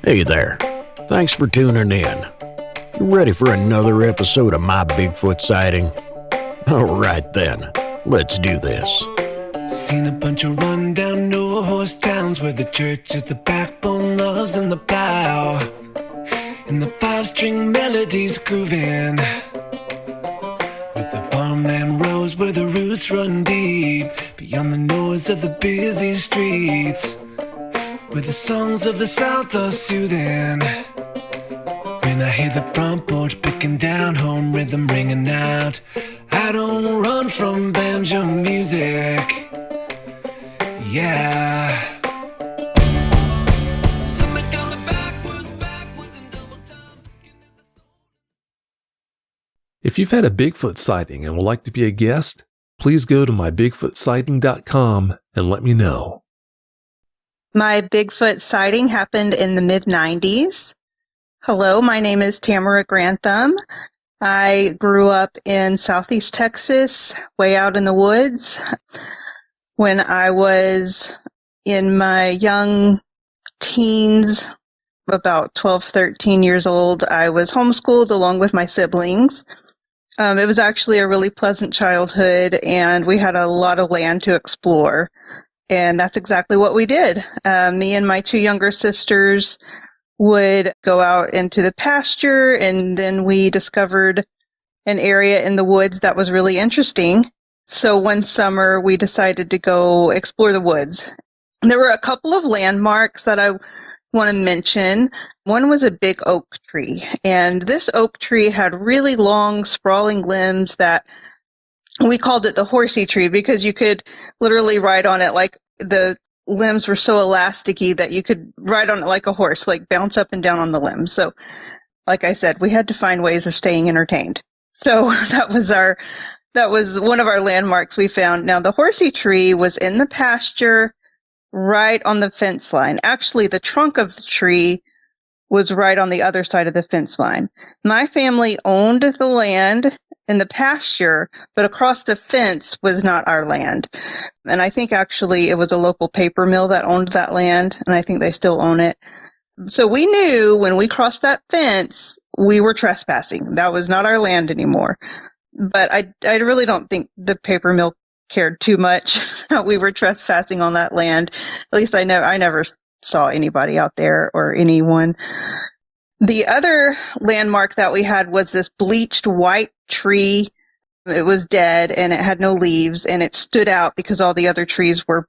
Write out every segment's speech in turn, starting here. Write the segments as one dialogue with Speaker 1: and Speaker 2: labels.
Speaker 1: Hey there. Thanks for tuning in. You ready for another episode of my Bigfoot sighting? Alright then, let's do this.
Speaker 2: Seen a bunch of run-down no-horse towns where the church is the backbone, loves and the plow, and the five-string melodies grooving, with the farmland rows where the roots run deep, beyond the noise of the busy streets, where the songs of the South are soothing. When I hear the front porch picking down, home rhythm ringing out, I don't run from banjo music. Yeah.
Speaker 3: If you've had a Bigfoot sighting and would like to be a guest, please go to mybigfootsighting.com and let me know.
Speaker 4: My Bigfoot sighting happened in the mid-90s. Hello, my name is Tamara Grantham. I grew up in Southeast Texas, way out in the woods. When I was in my young teens, about 12, 13 years old, I was homeschooled along with my siblings. It was actually a really pleasant childhood, and we had a lot of land to explore. And that's exactly what we did. Me and my two younger sisters would go out into the pasture, and then we discovered an area in the woods that was really interesting. So one summer we decided to go explore the woods. There were a couple of landmarks that I want to mention. One was a big oak tree, and this oak tree had really long, sprawling limbs that we called it the horsey tree because you could literally ride on it. Like, the limbs were so elasticy that you could ride on it like a horse, like bounce up and down on the limbs. So, like I said, we had to find ways of staying entertained. So that was one of our landmarks we found. Now, the horsey tree was in the pasture right on the fence line. Actually, the trunk of the tree was right on the other side of the fence line. My family owned the land in the pasture, but across the fence was not our land. And I think actually it was a local paper mill that owned that land, and I think they still own it. So we knew when we crossed that fence, we were trespassing. That was not our land anymore. But I really don't think the paper mill cared too much that we were trespassing on that land. At least I never saw anybody out there or anyone. The other landmark that we had was this bleached white tree. It was dead and it had no leaves, and it stood out because all the other trees were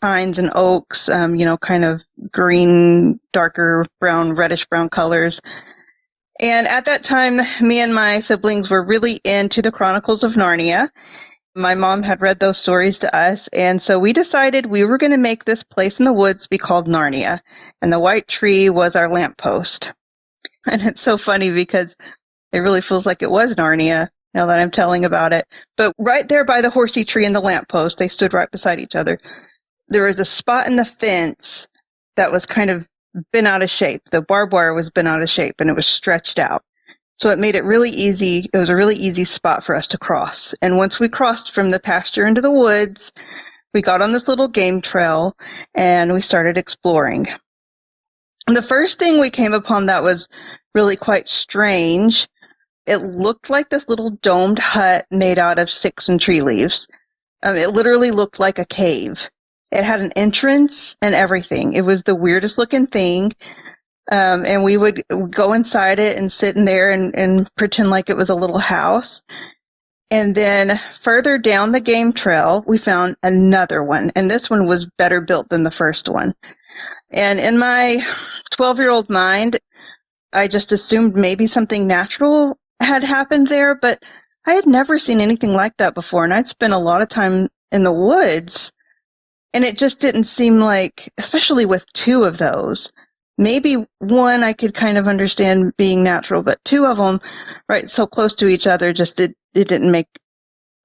Speaker 4: pines and oaks, kind of green, darker brown, reddish brown colors. And at that time, me and my siblings were really into the Chronicles of Narnia. My mom had read those stories to us, and so we decided we were going to make this place in the woods be called Narnia, and the white tree was our lamppost. And it's so funny because it really feels like it was Narnia now that I'm telling about it. But right there by the horsey tree and the lamppost, they stood right beside each other. There was a spot in the fence that was kind of bent out of shape. The barbed wire was bent out of shape and it was stretched out. So it made it really easy. It was a really easy spot for us to cross. And once we crossed from the pasture into the woods, we got on this little game trail and we started exploring. The first thing we came upon that was really quite strange, it looked like this little domed hut made out of sticks and tree leaves. It literally looked like a cave. It had an entrance and everything. It was the weirdest looking thing. And we would go inside it and sit in there and pretend like it was a little house. And then further down the game trail, we found another one. And this one was better built than the first one. And in my 12-year-old mind, I just assumed maybe something natural had happened there, but I had never seen anything like that before. And I'd spent a lot of time in the woods, and it just didn't seem like, especially with two of those, maybe one I could kind of understand being natural, but two of them right so close to each other it didn't make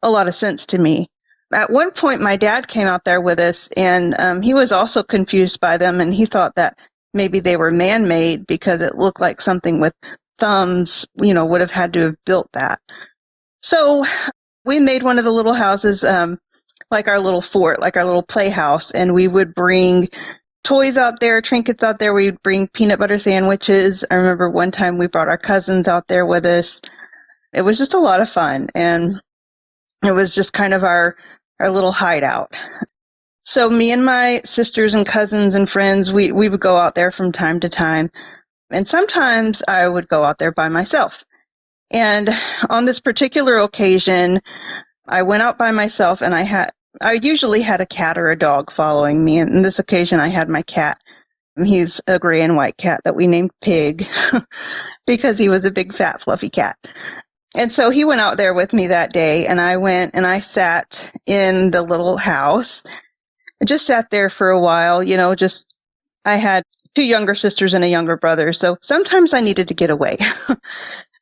Speaker 4: a lot of sense to me. At one point, my dad came out there with us, and he was also confused by them, and he thought that maybe they were man-made because it looked like something with thumbs, would have had to have built that. So we made one of the little houses like our little fort, like our little playhouse, and we would bring toys out there, trinkets out there. We'd bring peanut butter sandwiches. I remember one time we brought our cousins out there with us. It was just a lot of fun, and it was just kind of our little hideout. So me and my sisters and cousins and friends, we would go out there from time to time. And sometimes I would go out there by myself. And on this particular occasion, I went out by myself, and I usually had a cat or a dog following me. And on this occasion, I had my cat. He's a gray and white cat that we named Pig because he was a big, fat, fluffy cat. And so he went out there with me that day, and I went and I sat in the little house. I just sat there for a while, I had 2 younger sisters and a younger brother. So sometimes I needed to get away.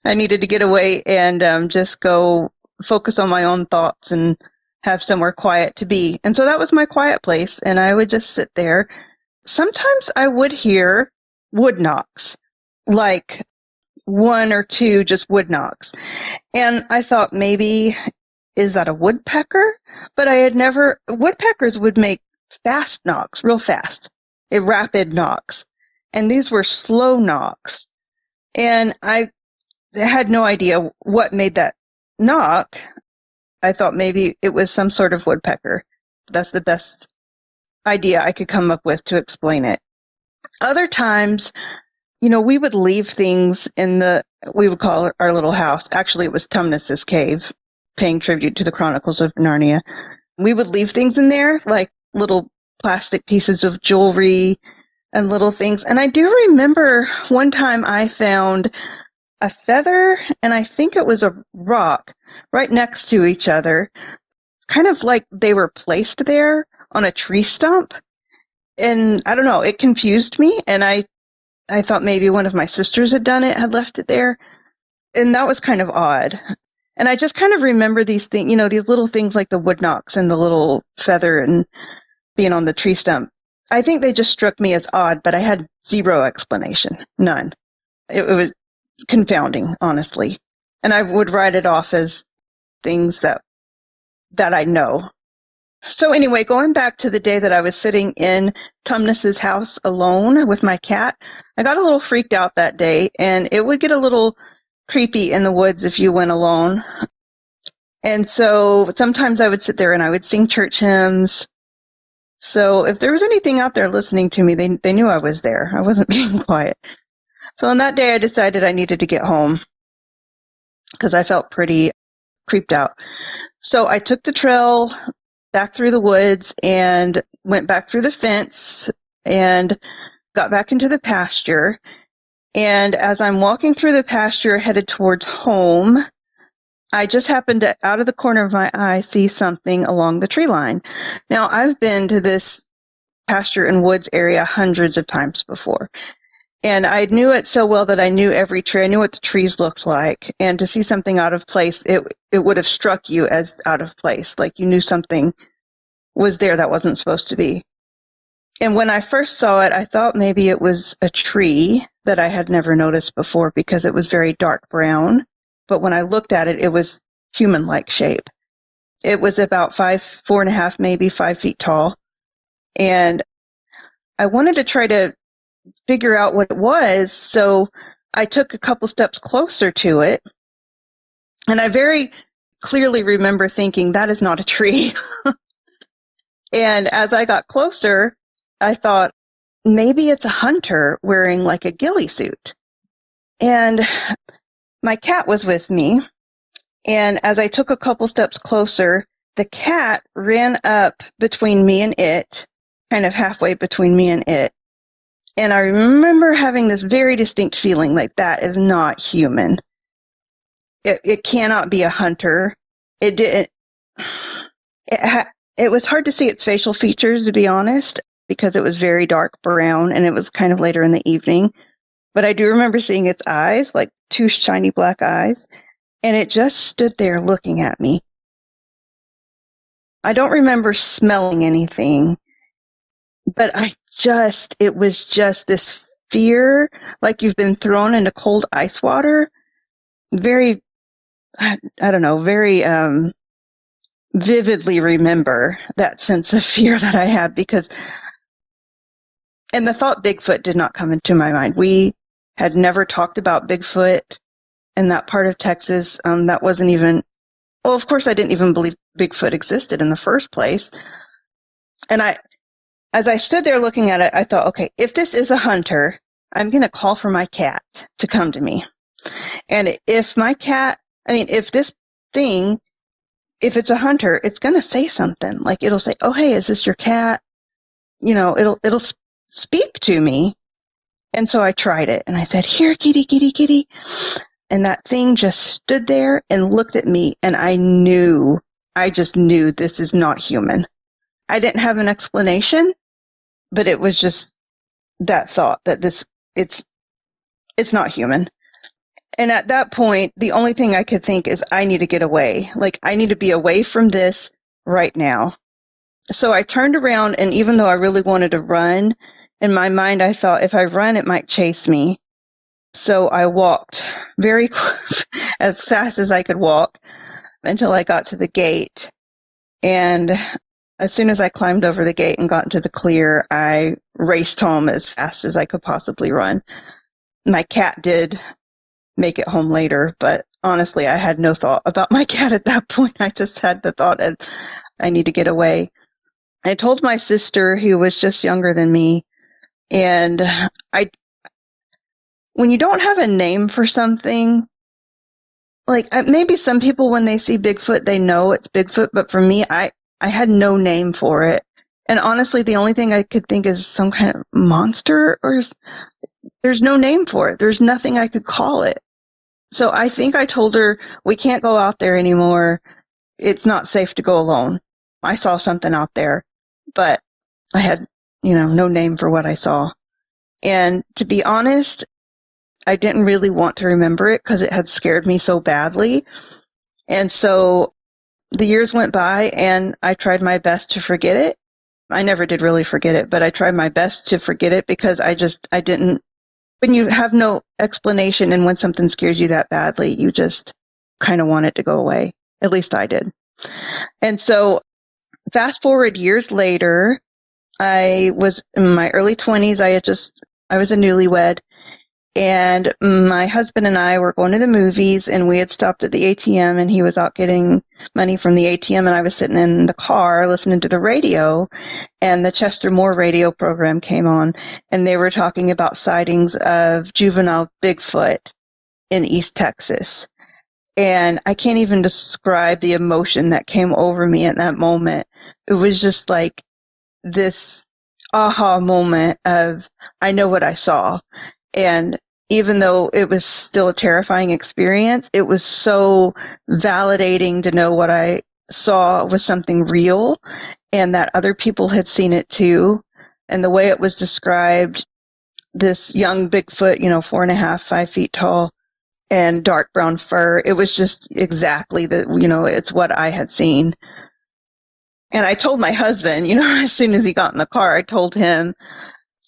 Speaker 4: I needed to get away and just go focus on my own thoughts and have somewhere quiet to be. And so that was my quiet place, and I would just sit there. Sometimes I would hear wood knocks, like 1 or 2 just wood knocks. And I thought, maybe, is that a woodpecker? But woodpeckers would make fast knocks, real fast, rapid knocks. And these were slow knocks. And I had no idea what made that knock. I thought maybe it was some sort of woodpecker. That's the best idea I could come up with to explain it. Other times, we would leave things we would call our little house. Actually, it was Tumnus's cave, paying tribute to the Chronicles of Narnia. We would leave things in there, like little plastic pieces of jewelry and little things. And I do remember one time I found a feather, and I think it was a rock right next to each other, kind of like they were placed there on a tree stump. And I don't know, it confused me, and I thought maybe one of my sisters had done it, had left it there. And that was kind of odd. And I just kind of remember these things, these little things like the wood knocks and the little feather and being on the tree stump. I think they just struck me as odd, but I had zero explanation. None. It was confounding, honestly. And I would write it off as things that I know. So anyway, going back to the day that I was sitting in Tumnus's house alone with my cat, I got a little freaked out that day, and it would get a little creepy in the woods if you went alone. And so sometimes I would sit there and I would sing church hymns. So if there was anything out there listening to me, they knew I was there. I wasn't being quiet. So on that day, I decided I needed to get home because I felt pretty creeped out. So I took the trail back through the woods and went back through the fence and got back into the pasture. And as I'm walking through the pasture headed towards home, I just happened to, out of the corner of my eye, see something along the tree line. Now, I've been to this pasture and woods area hundreds of times before. And I knew it so well that I knew every tree. I knew what the trees looked like. And to see something out of place, it would have struck you as out of place. Like you knew something was there that wasn't supposed to be. And when I first saw it, I thought maybe it was a tree that I had never noticed before because it was very dark brown. But when I looked at it, it was human-like shape. It was about 4.5, maybe 5 feet tall. And I wanted to try to figure out what it was, so I took a couple steps closer to it. And I very clearly remember thinking, that is not a tree. And as I got closer, I thought, maybe it's a hunter wearing like a ghillie suit. And my cat was with me. And as I took a couple steps closer, the cat ran up between me and it, kind of halfway between me and it. And I remember having this very distinct feeling like that is not human. It cannot be a hunter. It was hard to see its facial features, to be honest, because it was very dark brown and it was kind of later in the evening. But I do remember seeing its eyes, like 2 shiny black eyes, and it just stood there looking at me. I don't remember smelling anything, but it was just this fear, like you've been thrown into cold ice water. Very, I don't know, very vividly remember that sense of fear that I had because And the thought Bigfoot did not come into my mind. We had never talked about Bigfoot in that part of Texas. That wasn't even, well, of course I didn't even believe Bigfoot existed in the first place. And as I stood there looking at it, I thought, okay, if this is a hunter, I'm going to call for my cat to come to me. And if my cat, if this thing, if it's a hunter, it's going to say something. Like it'll say, oh, hey, is this your cat? It'll speak to me. And so I tried it and I said, here, kitty, kitty, kitty. And that thing just stood there and looked at me. And I just knew this is not human. I didn't have an explanation, but it was just that thought that it's not human. And at that point, the only thing I could think is I need to get away. Like I need to be away from this right now. So I turned around, and even though I really wanted to run, in my mind, I thought if I run, it might chase me. So I walked very as fast as I could walk until I got to the gate. And as soon as I climbed over the gate and got into the clear, I raced home as fast as I could possibly run. My cat did make it home later, but honestly, I had no thought about my cat at that point. I just had the thought of, I need to get away. I told my sister, who was just younger than me, and when you don't have a name for something, like maybe some people, when they see Bigfoot, they know it's Bigfoot, but for me, I had no name for it. And honestly, the only thing I could think is some kind of monster, or there's no name for it. There's nothing I could call it. So I think I told her, we can't go out there anymore. It's not safe to go alone. I saw something out there, but I had, no name for what I saw. And to be honest, I didn't really want to remember it because it had scared me so badly. And so the years went by and I tried my best to forget it. I never did really forget it, but I tried my best to forget it because I didn't, when you have no explanation and when something scares you that badly, you just kind of want it to go away. At least I did. And so fast forward years later, I was in my early 20s. I was a newlywed, and my husband and I were going to the movies, and we had stopped at the ATM, and he was out getting money from the ATM, and I was sitting in the car listening to the radio, and the Chester Moore radio program came on, and they were talking about sightings of juvenile Bigfoot in East Texas. And I can't even describe the emotion that came over me at that moment. It was just like this aha moment of, I know what I saw. And even though it was still a terrifying experience, it was so validating to know what I saw was something real and that other people had seen it too. And the way it was described, this young Bigfoot, 4.5, 5 feet tall and dark brown fur, it was just exactly it's what I had seen. And I told my husband, as soon as he got in the car, I told him,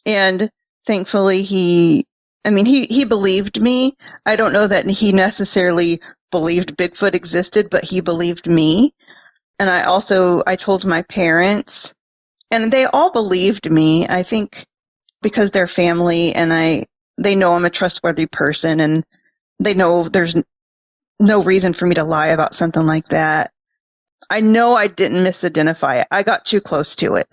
Speaker 4: and thankfully he believed me. I don't know that he necessarily believed Bigfoot existed, but he believed me. And I told my parents, and they all believed me. I think because they're family and they know I'm a trustworthy person, and they know there's no reason for me to lie about something like that. I know I didn't misidentify it. I got too close to it.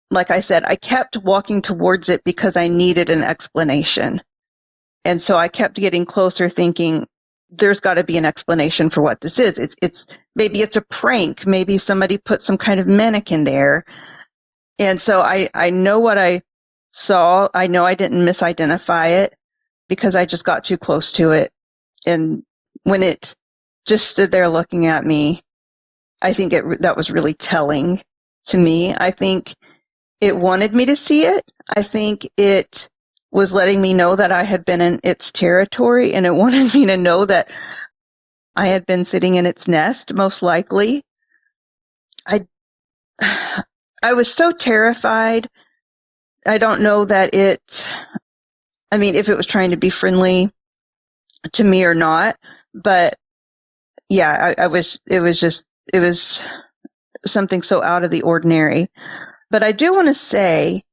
Speaker 4: Like I said, I kept walking towards it because I needed an explanation. And so I kept getting closer thinking, there's got to be an explanation for what this is. Maybe it's a prank. Maybe somebody put some kind of mannequin there. And so I know what I saw. I know I didn't misidentify it because I just got too close to it. And when it just stood there looking at me, I think that was really telling to me. I think it wanted me to see it. I think it was letting me know that I had been in its territory, and it wanted me to know that I had been sitting in its nest, most likely. I was so terrified. I don't know that if it was trying to be friendly to me or not, but yeah, it was something so out of the ordinary. But I do want to say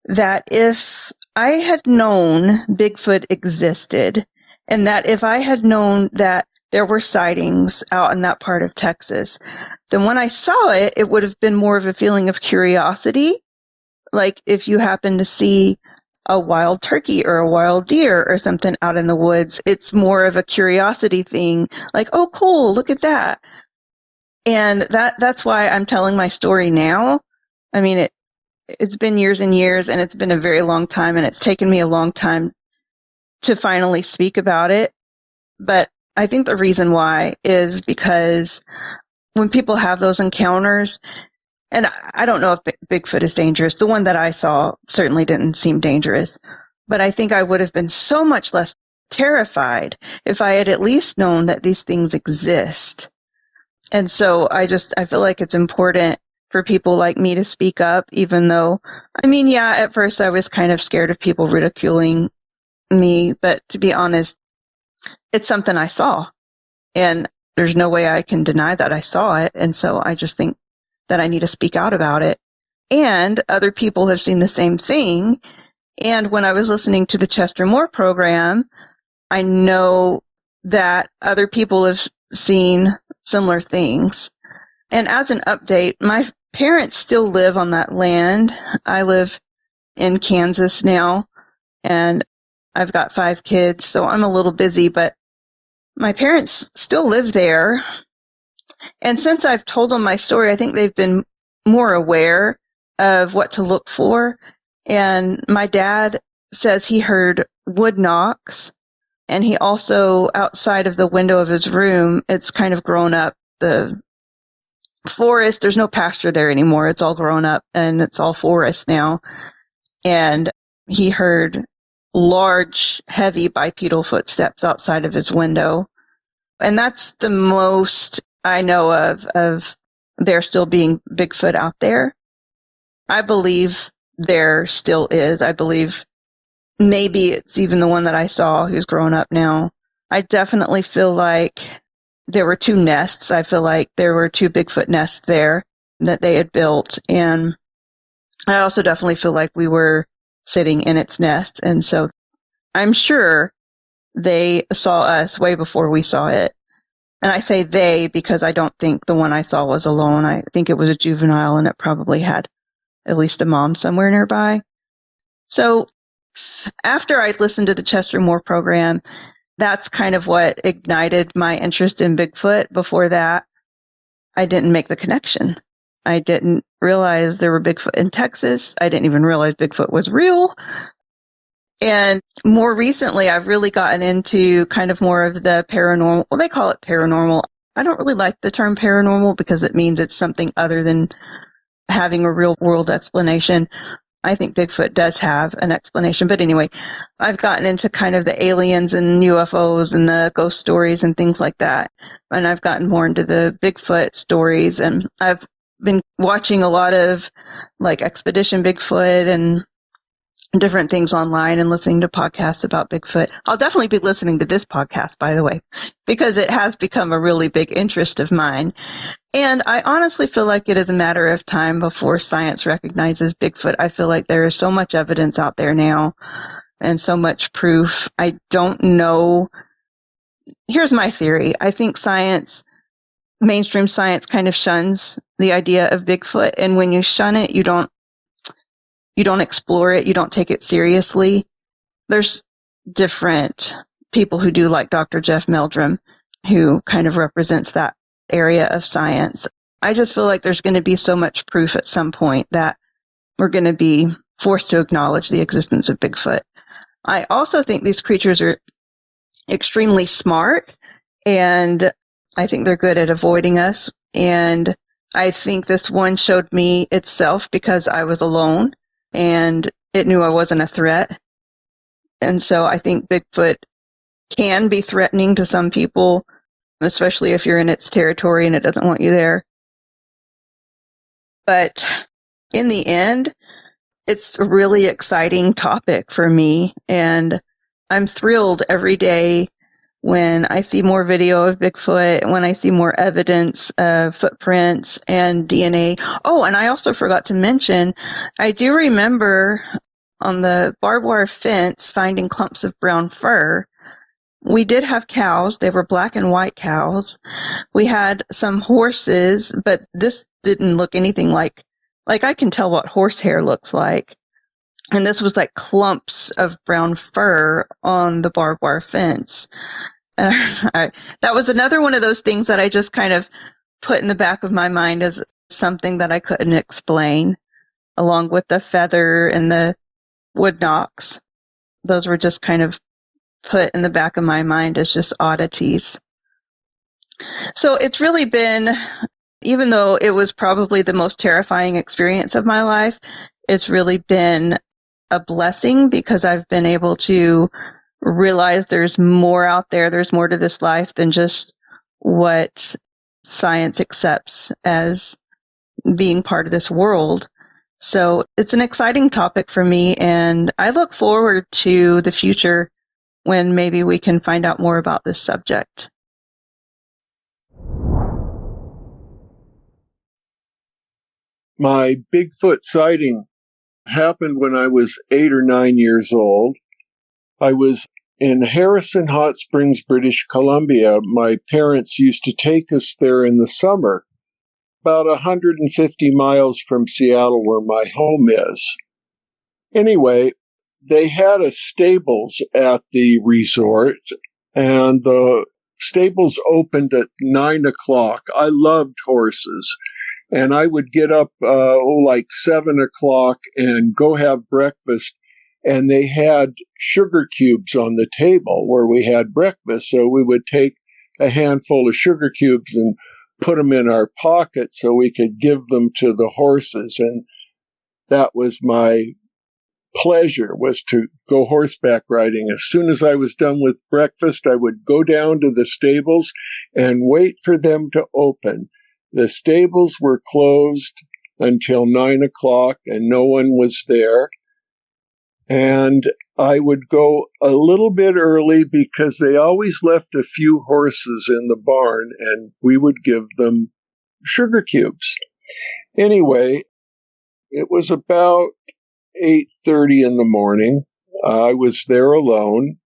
Speaker 4: that if I had known Bigfoot existed, and that if I had known that there were sightings out in that part of Texas, then when I saw it, it would have been more of a feeling of curiosity. Like if you happen to see a wild turkey or a wild deer or something out in the woods, it's more of a curiosity thing. Like, oh, cool, look at that. And that's why I'm telling my story now. I mean, it's been years and years, and it's been a very long time, and it's taken me a long time to finally speak about it. But I think the reason why is because when people have those encounters, and I don't know if Bigfoot is dangerous. The one that I saw certainly didn't seem dangerous, but I think I would have been so much less terrified if I had at least known that these things exist. And so I feel like it's important for people like me to speak up, even though, I mean, yeah, at first I was kind of scared of people ridiculing me, but to be honest, it's something I saw, and there's no way I can deny that I saw it. And so I just think that I need to speak out about it. And other people have seen the same thing. And when I was listening to the Chester Moore program, I know that other people have seen similar things. And as an update, my parents still live on that land. I live in Kansas now, and I've got 5 kids, so I'm a little busy, but my parents still live there. And since I've told them my story, I think they've been more aware of what to look for. And my dad says he heard wood knocks, and he also, outside of the window of his room, it's kind of grown up. The forest, there's no pasture there anymore. It's all grown up, and it's all forest now. And he heard large, heavy bipedal footsteps outside of his window. And that's the most I know of there still being Bigfoot out there. I believe there still is. I believe maybe it's even the one that I saw who's grown up now. I definitely feel like there were 2 nests. I feel like there were 2 Bigfoot nests there that they had built. And I also definitely feel like we were sitting in its nest. And so I'm sure they saw us way before we saw it. And I say they because I don't think the one I saw was alone. I think it was a juvenile, and it probably had at least a mom somewhere nearby. So after I listened to the Chester Moore program, that's kind of what ignited my interest in Bigfoot. Before that, I didn't make the connection. I didn't realize there were Bigfoot in Texas. I didn't even realize Bigfoot was real. And more recently, I've really gotten into kind of more of the paranormal. Well, they call it paranormal. I don't really like the term paranormal because it means it's something other than having a real world explanation. I think Bigfoot does have an explanation. But anyway, I've gotten into kind of the aliens and UFOs and the ghost stories and things like that. And I've gotten more into the Bigfoot stories. And I've been watching a lot of like Expedition Bigfoot and different things online and listening to podcasts about Bigfoot. I'll definitely be listening to this podcast, by the way, because it has become a really big interest of mine. And I honestly feel like it is a matter of time before science recognizes Bigfoot. I feel like there is so much evidence out there now and so much proof. I don't know. Here's my theory. I think mainstream science kind of shuns the idea of Bigfoot. And when you shun it, you don't explore it. You don't take it seriously. There's different people who do, like Dr. Jeff Meldrum, who kind of represents that area of science. I just feel like there's going to be so much proof at some point that we're going to be forced to acknowledge the existence of Bigfoot. I also think these creatures are extremely smart, and I think they're good at avoiding us. And I think this one showed me itself because I was alone, and it knew I wasn't a threat. And so I think Bigfoot can be threatening to some people, especially if you're in its territory and it doesn't want you there. But in the end, it's a really exciting topic for me, and I'm thrilled every day when I see more video of Bigfoot, when I see more evidence of footprints and DNA. Oh, and I also forgot to mention, I do remember on the barbed wire fence finding clumps of brown fur. We did have cows. They were black and white cows. We had some horses, but this didn't look anything like I can tell what horsehair looks like. And this was like clumps of brown fur on the barbed wire fence. That was another one of those things that I just kind of put in the back of my mind as something that I couldn't explain, along with the feather and the wood knocks. Those were just kind of put in the back of my mind as just oddities. So it's really been, even though it was probably the most terrifying experience of my life, it's really been a blessing because I've been able to realize there's more out there. There's more to this life than just what science accepts as being part of this world. So it's an exciting topic for me, and I look forward to the future when maybe we can find out more about this subject.
Speaker 5: My Bigfoot sighting happened when I was 8 or 9 years old. I was in Harrison Hot Springs, British Columbia. My parents used to take us there in the summer, about 150 miles from Seattle, where my home is. Anyway, they had a stables at the resort, and the stables opened at 9 o'clock. I loved horses, and I would get up like 7 o'clock and go have breakfast, and they had sugar cubes on the table where we had breakfast, so we would take a handful of sugar cubes and put them in our pocket so we could give them to the horses, and that was my pleasure, was to go horseback riding. As soon as I was done with breakfast, I would go down to the stables and wait for them to open. The stables were closed until 9 o'clock and no one was there. And I would go a little bit early because they always left a few horses in the barn and we would give them sugar cubes. Anyway, it was about 8:30 in the morning. I was there alone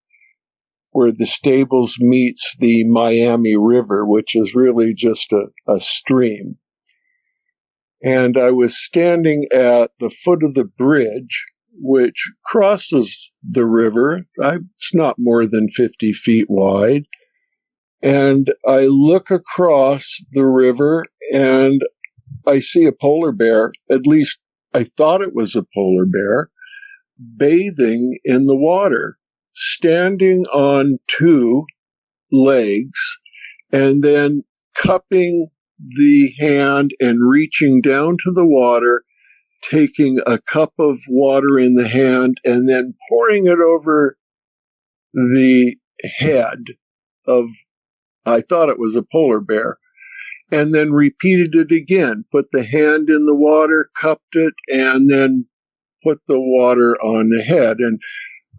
Speaker 5: where the stables meets the Miami River, which is really just a stream. And I was standing at the foot of the bridge, which crosses the river. It's not more than 50 feet wide. And I look across the river and I see a polar bear, at least I thought it was a polar bear, bathing in the water, standing on 2 legs, and then cupping the hand and reaching down to the water, taking a cup of water in the hand, and then pouring it over the head of, I thought it was a polar bear, and then repeated it again, put the hand in the water, cupped it, and then put the water on the head. And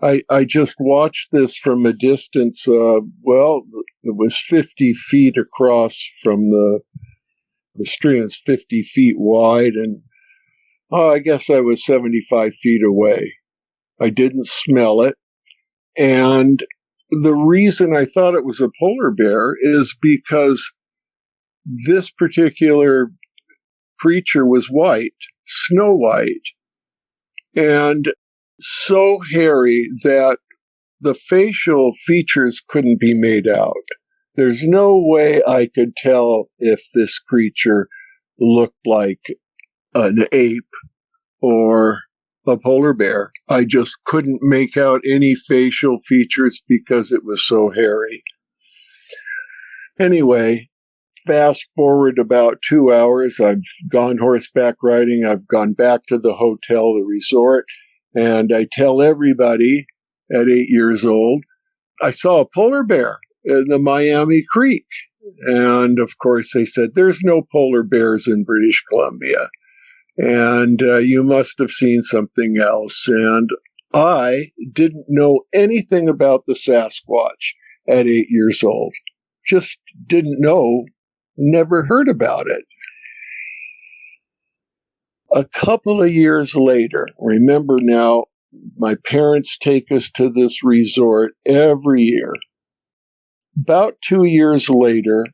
Speaker 5: I just watched this from a distance, it was 50 feet across from the stream. It's 50 feet wide, and I guess I was 75 feet away. I didn't smell it. And the reason I thought it was a polar bear is because this particular creature was white, snow white, and so hairy that the facial features couldn't be made out. There's no way I could tell if this creature looked like an ape or a polar bear. I just couldn't make out any facial features because it was so hairy. Anyway, fast forward about 2 hours, I've gone horseback riding, I've gone back to the hotel, the resort, and I tell everybody at 8 years old, I saw a polar bear in the Miami Creek. And of course they said, there's no polar bears in British Columbia. And you must have seen something else. And I didn't know anything about the Sasquatch at 8 years old. Just didn't know, never heard about it. A couple of years later, remember now, My parents take us to this resort every year. About 2 years later,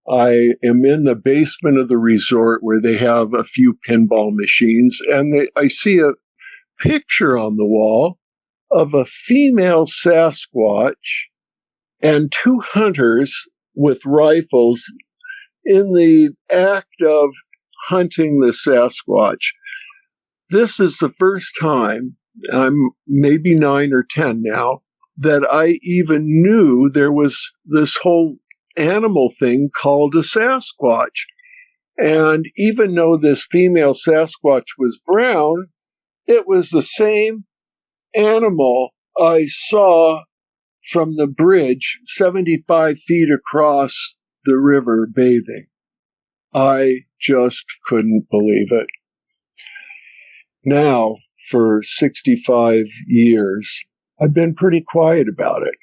Speaker 5: I am in the basement of the resort where they have a few pinball machines, and I see a picture on the wall of a female Sasquatch and two hunters with rifles in the act of hunting the Sasquatch. This is the first time, I'm maybe 9 or 10 now, that I even knew there was this whole animal thing called a Sasquatch. And even though this female Sasquatch was brown, it was the same animal I saw from the bridge 75 feet across the river bathing. I just couldn't believe it. Now, for 65 years, I've been pretty quiet about it.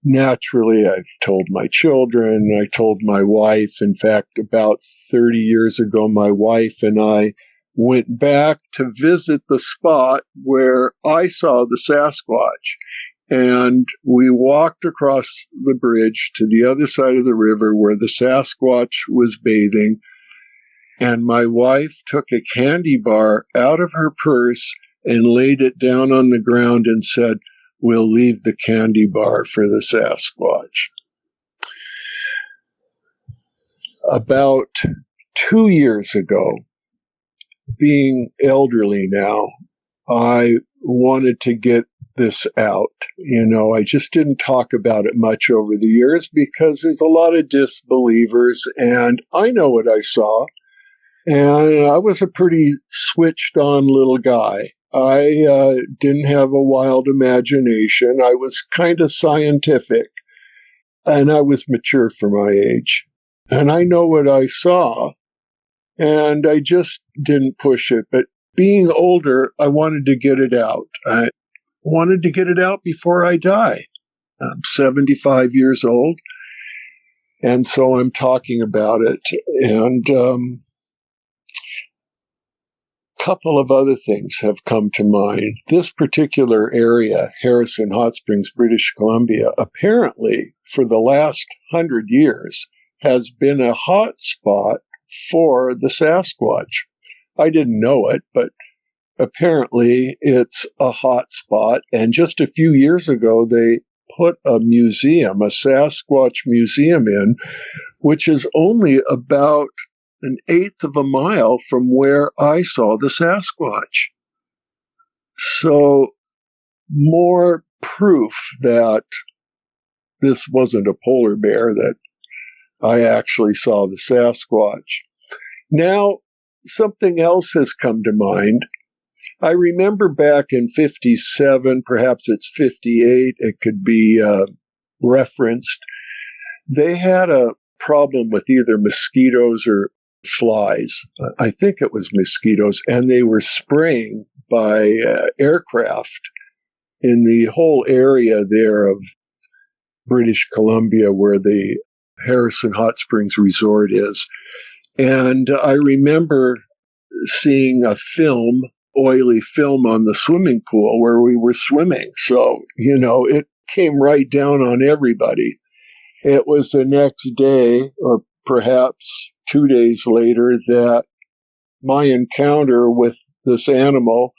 Speaker 5: Naturally, I've told my children, I told my wife. In fact, about 30 years ago, my wife and I went back to visit the spot where I saw the Sasquatch. And we walked across the bridge to the other side of the river where the Sasquatch was bathing. And my wife took a candy bar out of her purse and laid it down on the ground and said, "We'll leave the candy bar for the Sasquatch." About 2 years ago, being elderly now, I wanted to get this out. I just didn't talk about it much over the years because there's a lot of disbelievers, and I know what I saw. And I was a pretty switched on little guy. I didn't have a wild imagination. I was kind of scientific, and I was mature for my age. And I know what I saw, and I just didn't push it. But being older, I wanted to get it out. I wanted to get it out before I die. I'm 75 years old, and so I'm talking about it. And couple of other things have come to mind. This particular area, Harrison Hot Springs, British Columbia, apparently for the last 100 years has been a hot spot for the Sasquatch. I didn't know it, but apparently it's a hot spot. And just a few years ago, they put a museum, a Sasquatch museum in, which is only about an eighth of a mile from where I saw the Sasquatch. So, more proof that this wasn't a polar bear, that I actually saw the Sasquatch. Now, something else has come to mind. I remember back in 57, perhaps it's 58, it could be referenced, they had a problem with either mosquitoes or flies. I think it was mosquitoes, and they were spraying by aircraft in the whole area there of British Columbia where the Harrison Hot Springs Resort is. And I remember seeing a oily film on the swimming pool where we were swimming. So, it came right down on everybody. It was the next day, or perhaps 2 days later, that my encounter with this animal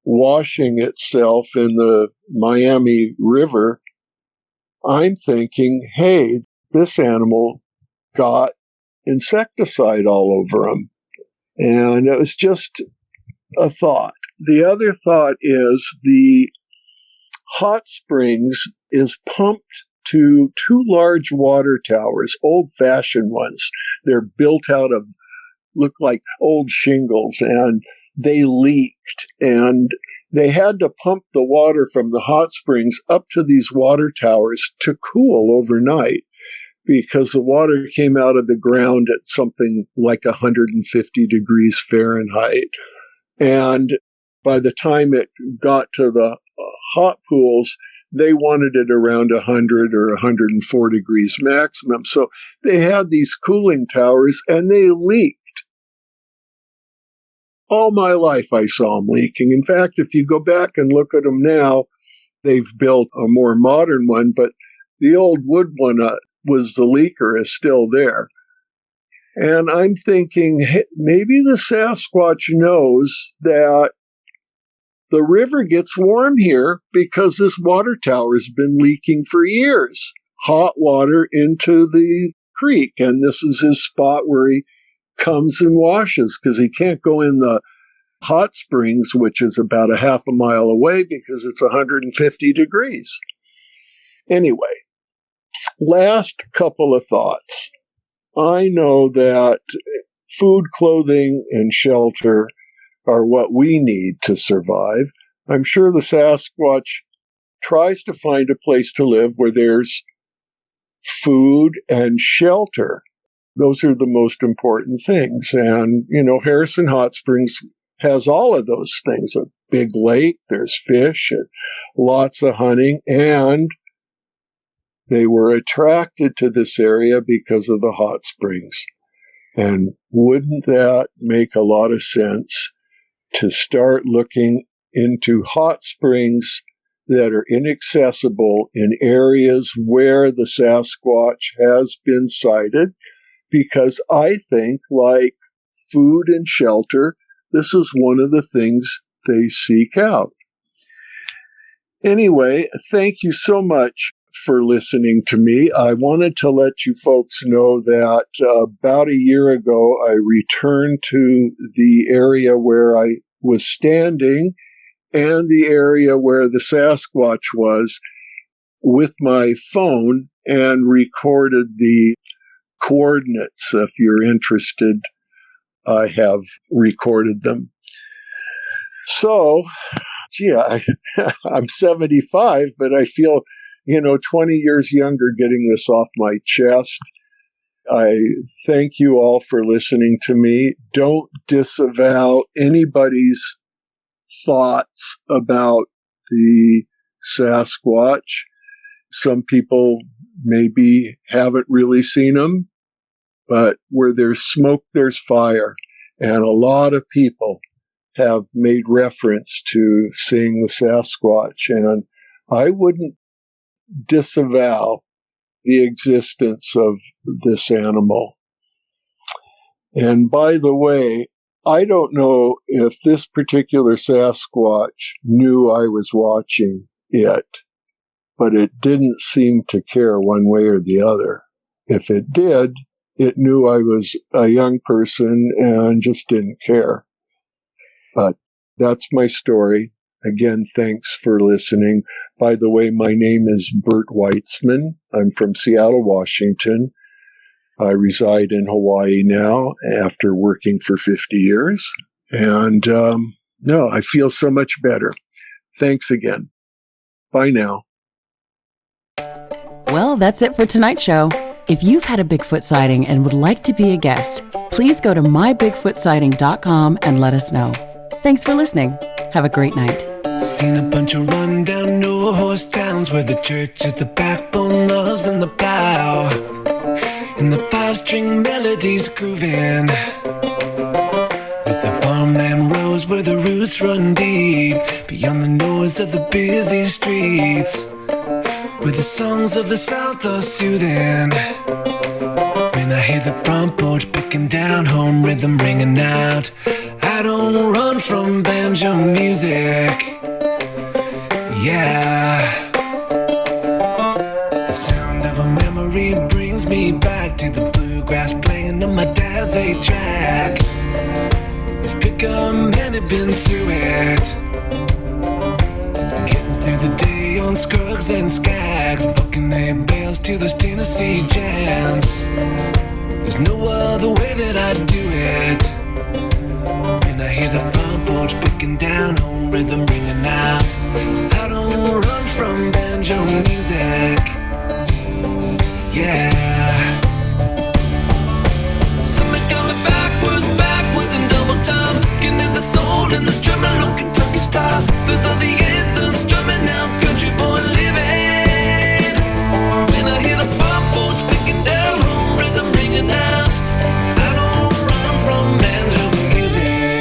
Speaker 5: washing itself in the Miami River, I'm thinking, hey, this animal got insecticide all over him. And it was just a thought. The other thought is the hot springs is pumped to two large water towers, old-fashioned ones. They're built out of, look like old shingles, and they leaked. And they had to pump the water from the hot springs up to these water towers to cool overnight because the water came out of the ground at something like 150 degrees Fahrenheit. And by the time it got to the hot pools, they wanted it around 100 or 104 degrees maximum. So they had these cooling towers, and they leaked. all my life I saw them leaking. In fact, if you go back and look at them now, they've built a more modern one, but the old wood one was the leaker, is still there. And I'm thinking, hey, maybe the Sasquatch knows that the river gets warm here because this water tower has been leaking for years. Hot water into the creek, and this is his spot where he comes and washes, because he can't go in the hot springs, which is about a half a mile away because it's 150 degrees. Anyway, last couple of thoughts. I know that food, clothing, and shelter are what we need to survive. I'm sure the Sasquatch tries to find a place to live where there's food and shelter. Those are the most important things. And, Harrison Hot Springs has all of those things. A big lake, there's fish, and lots of hunting, and they were attracted to this area because of the hot springs. And wouldn't that make a lot of sense to start looking into hot springs that are inaccessible in areas where the Sasquatch has been sighted? Because I think, like food and shelter, this is one of the things they seek out. Anyway, thank you so much for listening to me. I wanted to let you folks know that about a year ago, I returned to the area where I was standing and the area where the Sasquatch was with my phone and recorded the coordinates. If you're interested, I have recorded them. So, I'm 75, but I feel, 20 years younger getting this off my chest. I thank you all for listening to me. Don't disavow anybody's thoughts about the Sasquatch. Some people maybe haven't really seen them, but where there's smoke, there's fire. And a lot of people have made reference to seeing the Sasquatch. And I wouldn't disavow the existence of this animal. And by the way, I don't know if this particular Sasquatch knew I was watching it, but it didn't seem to care one way or the other. If it did, it knew I was a young person and just didn't care. But that's my story. Again, thanks for listening. By the way, my name is Burt Weitzman. I'm from Seattle, Washington. I reside in Hawaii now after working for 50 years. And I feel so much better. Thanks again. Bye now.
Speaker 6: Well, that's it for tonight's show. If you've had a Bigfoot sighting and would like to be a guest, please go to mybigfootsighting.com and let us know. Thanks for listening. Have a great night.
Speaker 2: Seen a bunch of rundown no-horse towns where the church is the backbone, loves in the plow, and the five-string melodies grooving, with the farmland rows where the roots run deep, beyond the noise of the busy streets, where the songs of the South are soothing. When I hear the front porch picking down, home rhythm ringing out, I don't run from banjo music. Yeah, the sound of a memory brings me back to the bluegrass playing on my dad's 8-track. His pickup man had been through it, getting through the day on Scruggs and Skags, bucking hay bales to those Tennessee jams. There's no other way that I'd do it. When I hear the front porch picking down, home rhythm ringing out, I don't run from banjo music. Yeah. Something coming backwards in double time, looking at the soul in this tremolo Kentucky style. Those are the anthems strumming out, country boy living. When I hear the front porch picking down, home rhythm ringing out, I don't run from banjo music.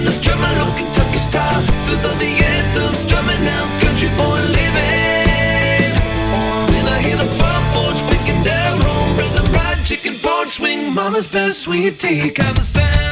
Speaker 2: the drummer on Kentucky style. Those are the anthems drumming out country boy living. When I hear the front porch picking down home, rhythm ride, chicken porch swing, mama's best sweet tea kind of sound.